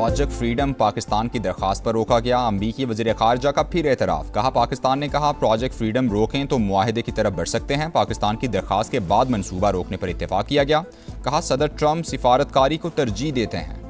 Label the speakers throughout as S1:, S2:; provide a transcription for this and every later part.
S1: Project freedom Pakistan की दरख्वास्त पर रोका गया। अमरीकी वज़ीर ख़ारजा का फिर एतराफ़। कहा पाकिस्तान ने कहा प्रोजेक्ट फ्रीडम रोकें तो मुआहदे की तरफ बढ़ सकते हैं। पाकिस्तान की दरख्वास्त के बाद मनसूबा रोकने पर इत्तेफाक किया गया। कहा सदर ट्रंप सिफारतकारी को तरजीह देते हैं।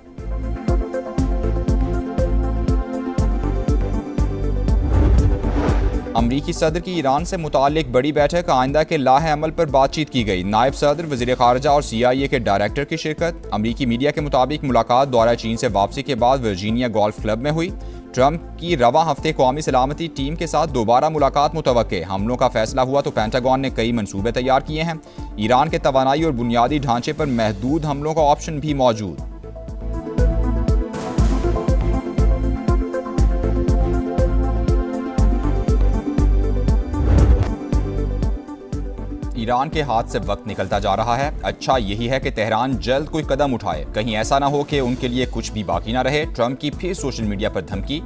S1: अमरीकी सदर की ईरान से मुताल्लिक बड़ी बैठक, आइंदा के लाहे अमल पर बातचीत की गई। नायब सदर, वज़ीर ख़ारजा और CIA के डायरेक्टर की शिरकत। अमरीकी मीडिया के मुताबिक मुलाकात दौरा चीन से वापसी के बाद वर्जीनिया गोल्फ क्लब में हुई। ट्रंप की रवा हफ्ते कौमी सलामती टीम के साथ दोबारा मुलाकात मुतवक्के। हमलों का फैसला हुआ तो पेंटागन ने कई मंसूबे तैयार किए हैं। ईरान के तवानाई और बुनियादी ढांचे पर महदूद हमलों का ऑप्शन भी मौजूद। ईरान के हाथ से वक्त निकलता जा रहा है। अच्छा यही है कि तेहरान जल्द कोई कदम उठाए, कहीं ऐसा ना हो कि उनके लिए कुछ भी बाकी ना रहे। ट्रंप की फिर सोशल मीडिया पर धमकी।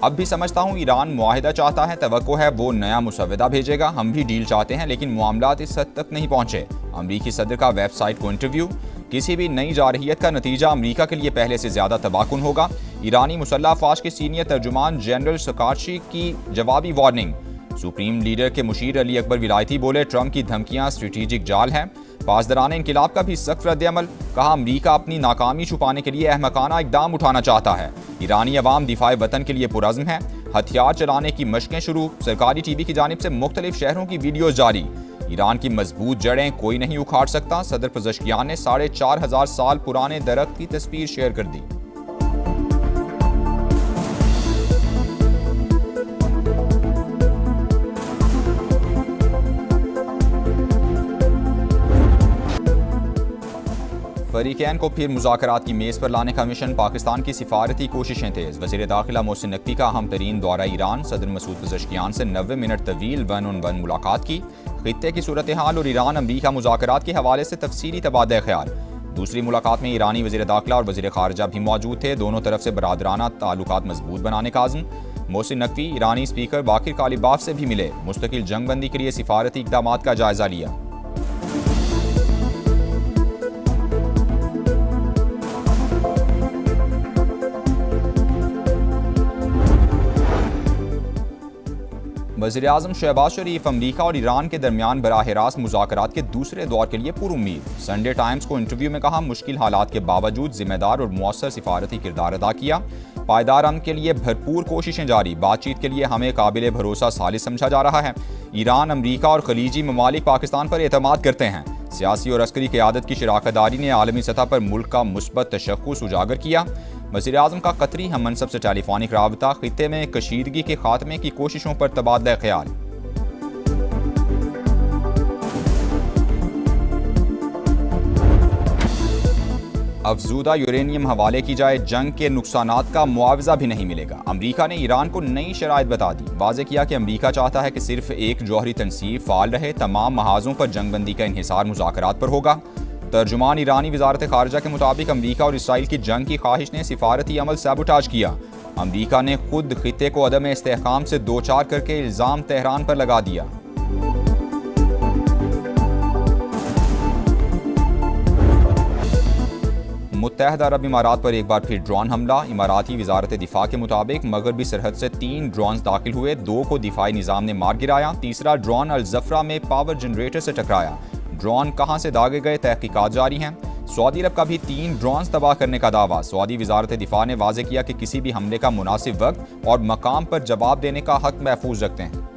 S1: अब भी समझता हूँ ईरान मुआहिदा चाहता है, तवक्को है वो नया मुसव्वदा भेजेगा। हम भी डील चाहते हैं लेकिन मामलात इस हद तक नहीं पहुंचे। अमरीकी सदर का वेबसाइट को इंटरव्यू। किसी भी नई जारहियत का नतीजा अमरीका के लिए पहले से ज्यादा तबाकुन होगा। ईरानी मुसल्लह अफवाज के सीनियर तर्जुमान जनरल सकारशी की जवाबी वार्निंग। सुप्रीम लीडर के मुशीर अली अकबर विलायती बोले ट्रंप की धमकियां स्ट्रेटेजिक जाल हैं। पासदारान इनकिलाब का भी सख्त रद्द-ए-अमल। कहा अमरीका अपनी नाकामी छुपाने के लिए अहमकाना इकदाम उठाना चाहता है। ईरानी अवाम दिफाए वतन के लिए पुरज़्म है। हथियार चलाने की मशकें शुरू। सरकारी TV की जानिब से मुख्तलिफ शहरों की वीडियो जारी। ईरान की मजबूत जड़ें कोई नहीं उखाड़ सकता। सदर पज़ेश्कियान ने 4,500 साल पुराने दरख्त की तस्वीर शेयर कर दी। फरीकैन को फिर मुज़ाकरात की मेज़ पर लाने का मिशन। पाकिस्तान की सिफारती कोशिशें तेज़। वज़ीर दाखिला मोहसिन नकवी का अहम तरीन दौरा ईरान। सदर मसूद पज़ेश्कियान से 90 मिनट तवील 1-on-1 मुलाकात की। खित्ते की सूरत हाल और ईरान अमरीका मुज़ाकरात के हवाले से तफसीली तबादला ख्याल। दूसरी मुलाकात में ईरानी वज़ीर दाखिला और वज़ीर ख़ारजा भी मौजूद थे। दोनों तरफ से बरादराना ताल्लुकात मजबूत बनाने का आज़म। मोहसिन नकवी ईरानी स्पीकर बाकिर कालिबाफ से भी मिले। मुस्तकिल जंगबंदी के लिए सिफारती इक़दाम का जायज़ा लिया। वज़ीर आज़म शहबाज शरीफ अमरीका और ईरान के दरमियान बराह रास्त मुज़ाकरात के दूसरे दौर के लिए पुरुम्मीद। संडे टाइम्स को इंटरव्यू में कहा मुश्किल हालात के बावजूद जिम्मेदार और मुअस्सर सिफारती किरदार अदा किया। पायदार अमन के लिए भरपूर कोशिशें जारी। बातचीत के लिए हमें काबिल भरोसा सालिस समझा जा रहा है। ईरान, अमरीका और खलीजी ममालिक पाकिस्तान पर एतमाद करते हैं। सियासी और अस्करी क़यादत की शराकतदारी ने आलमी सतह पर मुल्क का मुस्बत तशख़्ख़ुस उजागर किया। वज़ीर आज़म का कतरी हम मनसब से टेलीफोनिक राबता। खित्ते में कशीदगी के खात्मे की कोशिशों पर तबादला ख्याल। अफजूदा यूरेनियम हवाले की जाए, जंग के नुकसानात का मुआवजा भी नहीं मिलेगा। अमरीका ने ईरान को नई शराइत बता दी। वाज़ेह किया कि अमरीका चाहता है कि सिर्फ एक जौहरी तनसीब फ़ाल रहे। तमाम महाजों पर जंगबंदी का इन्हिसार मुज़ाकरात पर होगा। तर्जुमान ईरानी वज़ारत ख़ारजा के मुताबिक अमरीका और इसराइल की जंग की ख्वाहिश ने सिफारती अमल सैबोटाज किया। अमरीका ने खुद खित्ते को अदम इस्तेहकाम से दो चार करके इल्ज़ाम तेहरान पर लगा दिया। मुत्तहदा अरब इमारात पर एक बार फिर ड्रोन हमला। इमाराती वज़ारत दिफा के मुताबिक मगरबी सरहद से 3 ड्रोन दाखिल हुए। 2 को दिफाई निज़ाम ने मार गिराया। तीसरा ड्रोन अल ज़फ़रा में पावर जनरेटर से टकराया। ड्रोन कहां से दागे गए, तहकीकात जारी हैं। सऊदी अरब का भी 3 ड्रोन तबाह करने का दावा। सऊदी वज़ारत दिफा ने वाज़ेह किया कि किसी भी हमले का मुनासिब वक्त और मकाम पर जवाब देने का हक महफूज रखते हैं।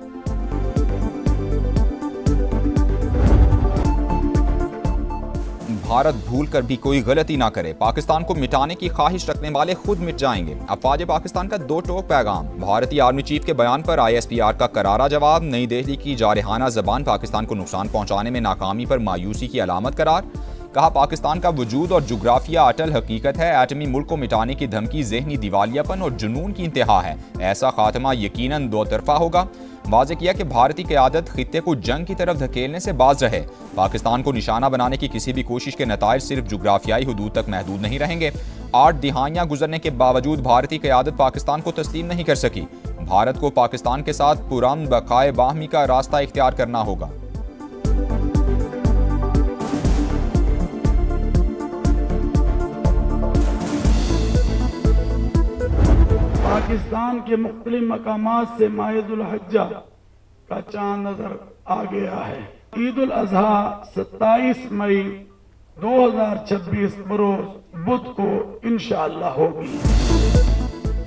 S1: भारत भूल कर भी कोई गलती ना करे। पाकिस्तान को मिटाने की ख्वाहिश रखने वाले खुद मिट जाएंगे। अफवाज पाकिस्तान का 2 टोक पैगाम। भारतीय आर्मी चीफ के बयान पर ISPR का करारा जवाब। नई दिल्ली की जारहाना जबान पाकिस्तान को नुकसान पहुंचाने में नाकामी पर मायूसी की अलामत करार। कहा पाकिस्तान का वजूद और जुग्राफिया अटल हकीकत है। एटमी मुल्क को मिटाने की धमकी जहनी दिवालियापन और जुनून की इंतहा है। ऐसा खात्मा यकीनन दो तरफा होगा। वाज़ेह किया कि भारतीय क़यादत खित्ते को जंग की तरफ धकेलने से बाज रहे। पाकिस्तान को निशाना बनाने की किसी भी कोशिश के नताइज सिर्फ जुग्राफियाई हुदूद तक महदूद नहीं रहेंगे। 8 दिहाइयां गुजरने के बावजूद भारतीय क़यादत पाकिस्तान को तस्लीम नहीं कर सकी। भारत को पाकिस्तान के साथ पुरअमन बकाए बाहमी का रास्ता इख्तियार करना होगा।
S2: पाकिस्तान के मुख्तलिफ मकामात से माहिदुल हज्जा का चांद नजर आ गया है। ईद उल अजहा 27 मई 2026 बरोज बुध को इंशाअल्लाह होगी।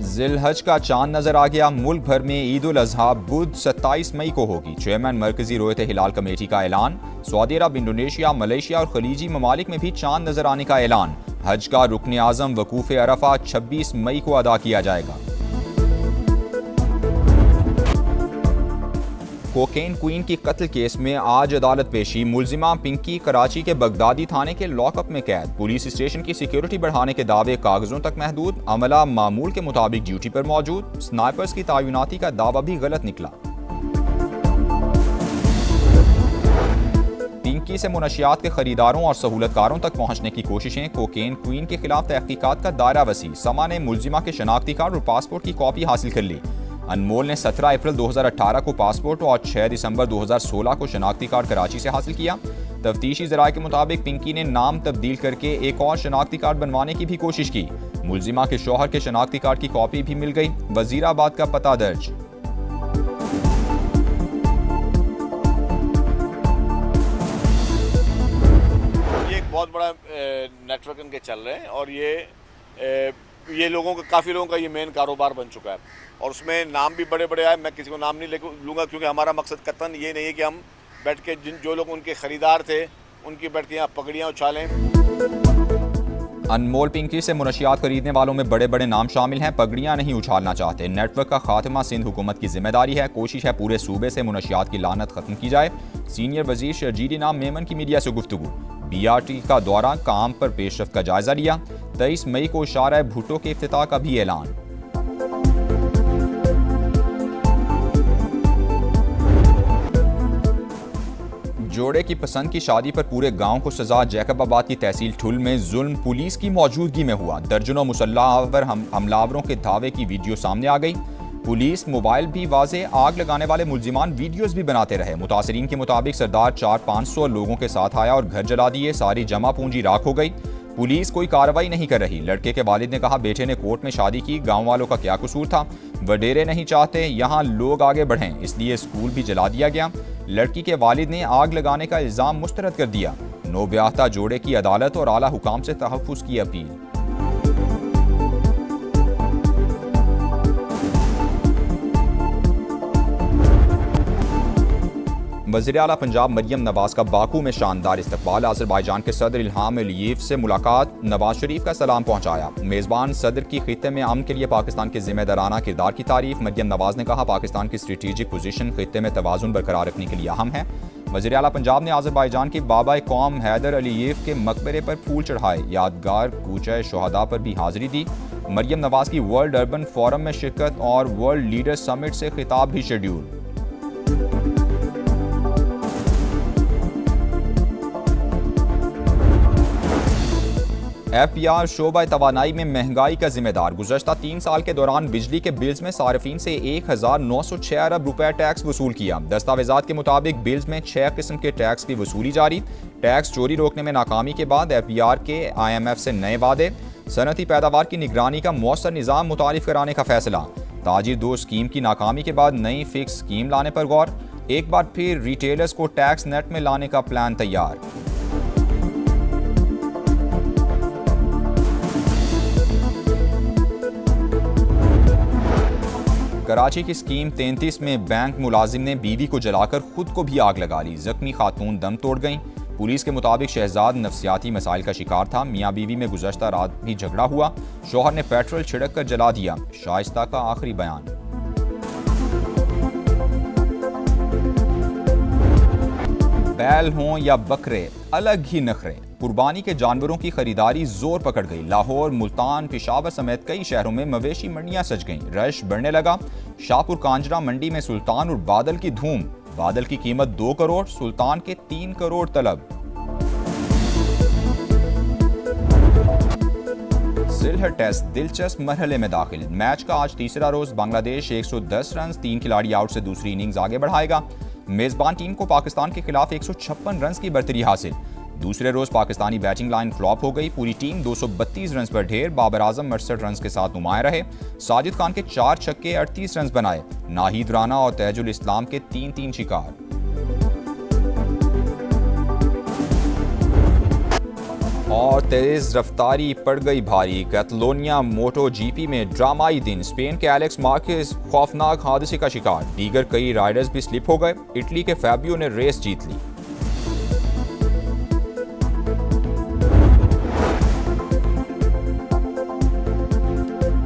S1: जिलहज का चांद नजर आ गया। मुल्क भर में ईद उल अजहा बुध 27 मई को होगी। चेयरमैन मरकजी रोयत हिलाल कमेटी का ऐलान। सऊदी अरब, इंडोनेशिया, मलेशिया और खलीजी ममालिक में भी चांद नजर आने का ऐलान। हज का रुकन आजम वकूफ अरफा 26 मई को अदा किया जाएगा। कोकेन क्वीन की कत्ल केस में आज अदालत पेशी। मुलजिमा पिंकी कराची के बगदादी थाने के लॉकअप में कैद। पुलिस स्टेशन की सिक्योरिटी बढ़ाने के दावे कागजों तक महदूद। अमला मामूल के मुताबिक ड्यूटी पर मौजूद। स्नाइपर्स की तैनाती का दावा भी गलत निकला। पिंकी से मुनशियात के खरीदारों और सहूलतकारों तक पहुंचने की कोशिशें। कोकेन क्वीन के खिलाफ तहकीकात का दायरा वसी। समा ने मुलजिमा के शनाख्ती कार्ड और पासपोर्ट की कॉपी हासिल कर ली। अनमोल ने 17 अप्रैल 2018 को पासपोर्ट और 6 दिसंबर 2016 को शनाख्ती कार्ड कराची से हासिल किया। तफ्तीशी ज़राए के मुताबिक पिंकी ने नाम तब्दील करके एक और शनाख्ती कार्ड बनवाने की भी कोशिश की। मुलजिमा के शौहर के शनाख्ती कार्ड की कॉपी भी मिल गई। वजीराबाद का पता दर्ज।
S3: ये एक बहुत बड़ा नेटवर्क इनके चल रहे हैं और ये लोगों का, काफ़ी लोगों का ये मेन कारोबार बन चुका है और उसमें नाम भी बड़े बड़े आए। मैं किसी को नाम नहीं लूँगा क्योंकि हमारा मकसद कतन ये नहीं है कि हम बैठ के जो लोग उनके ख़रीदार थे उनकी बैठ के यहाँ पगड़ियाँ उछालें।
S1: अनमोल पिंकी से मुनशियात खरीदने वालों में बड़े बड़े नाम शामिल हैं। पगड़ियाँ नहीं उछालना चाहते। नेटवर्क का खात्मा सिंध हुकूमत की जिम्मेदारी है। कोशिश है पूरे सूबे से मुनशियात की लानत खत्म की जाए। सीनियर वजीर शर्जील नाम मेमन की मीडिया से गुफ्तगू। BRT का दौरा, काम पर पेशरफ्त का जायजा लिया। 23 मई को शारा भुट्टो के इफ्तिताह का भी ऐलान। जोड़े की पसंद की शादी पर पूरे गांव को सजा। जैकबाबाद की तहसील ठुल में जुल्म पुलिस की मौजूदगी में हुआ। दर्जनों मुसल्लावर हमलावरों के धावे की वीडियो सामने आ गई। पुलिस मोबाइल भी वाजे। आग लगाने वाले मुलजिमान वीडियोस भी बनाते रहे। मुतासरीन के मुताबिक सरदार 400-500 लोगों के साथ आया और घर जला दिए। सारी जमा पूंजी राख हो गई। पुलिस कोई कार्रवाई नहीं कर रही। लड़के के वालिद ने कहा बेटे ने कोर्ट में शादी की, गांव वालों का क्या कसूर था। वडेरे नहीं चाहते यहाँ लोग आगे बढ़ें, इसलिए स्कूल भी जला दिया गया। लड़की के वालिद ने आग लगाने का इल्जाम मुस्तरद कर दिया। नौब्याहता जोड़े की अदालत और आला हुकाम से तहफ्फुज़ की अपील। वज़ीर आला पंजाब मरियम नवाज का बाकू में शानदार इस्तकबाल। अज़रबैजान के सदर इल्हाम अलीयेव से मुलाकात। नवाज शरीफ का सलाम पहुंचाया। मेज़बान सदर की खित्ते में अमन के लिए पाकिस्तान के जिम्मेदाराना किरदार की तारीफ। मरियम नवाज ने कहा पाकिस्तान की स्ट्रेटेजिक पोजीशन खित्ते में तवाज़ुन बरकरार रखने के लिए अहम है। वज़ीर आला पंजाब ने अज़रबैजान के बाबा कौम हैदर अलीयेव के मकबरे पर फूल चढ़ाए। यादगार कूचा शोहदा पर भी हाजिरी दी। मरियम नवाज की वर्ल्ड अर्बन फोरम में शिरकत और वर्ल्ड लीडर समिट से खिताब भी शेड्यूल। FPR शोबा तवानाई में महंगाई का जिम्मेदार। गुज़श्ता 3 साल के दौरान बिजली के बिल्स में सार्फिन से 1906 अरब रुपए टैक्स वसूल किया। दस्तावेजात के मुताबिक बिल्स में 6 किस्म के टैक्स की वसूली जारी। टैक्स चोरी रोकने में नाकामी के बाद FPR के IMF से नए वादे। सनती पैदावार की निगरानी का मौसर निज़ाम मुतारिफ कराने का फैसला। ताजिर 2 स्कीम की नाकामी के बाद नई फिक्स स्कीम लाने पर गौर। एक बार फिर रिटेलर्स को टैक्स नेट में लाने का प्लान तैयार। कराची की स्कीम 33 में बैंक मुलाजिम ने बीवी को जलाकर खुद को भी आग लगा ली। जख्मी खातून दम तोड़ गईं। पुलिस के मुताबिक शहजाद नफ्सियाती मसाइल का शिकार था। मियाँ बीवी में गुज़श्ता रात भी झगड़ा हुआ। शौहर ने पेट्रोल छिड़क कर जला दिया। शाइस्ता का आखिरी बयान। बैल हों या बकरे, अलग ही नखरे। कुर्बानी के जानवरों की खरीदारी जोर पकड़ गई। लाहौर, मुल्तान, पेशावर समेत कई शहरों में मवेशी मंडियां सज गईं। रश बढ़ने लगा। शाहपुर कांजरा मंडी में सुल्तान और बादल की धूम। बादल की कीमत 2 करोड़, सुल्तान के 3 करोड़ तलब। सिलहट टेस्ट दिलचस्प मरहले में दाखिल। मैच का आज तीसरा रोज। बांग्लादेश 110 रन 3 खिलाड़ी आउट से दूसरी इनिंग्स आगे बढ़ाएगा। मेजबान टीम को पाकिस्तान के खिलाफ 156 रन की बर्तरी हासिल। दूसरे रोज पाकिस्तानी बैटिंग लाइन फ्लॉप हो गई। पूरी टीम 232 रन पर ढेर, बाबर आजम 68 रन के साथ नुमाया रहे। साजिद खान के 4 छक्के 38 रन बनाए। नाहिद राना और तैजुल इस्लाम के 3-3 शिकार। और तेज रफ्तारी पड़ गई भारी। कैटलोनिया मोटो जीपी में ड्रामाई दिन, स्पेन के एलेक्स मार्केज खौफनाक हादसे का शिकार। दीगर कई राइडर्स भी स्लिप हो गए। इटली के फैबियो ने रेस जीत ली।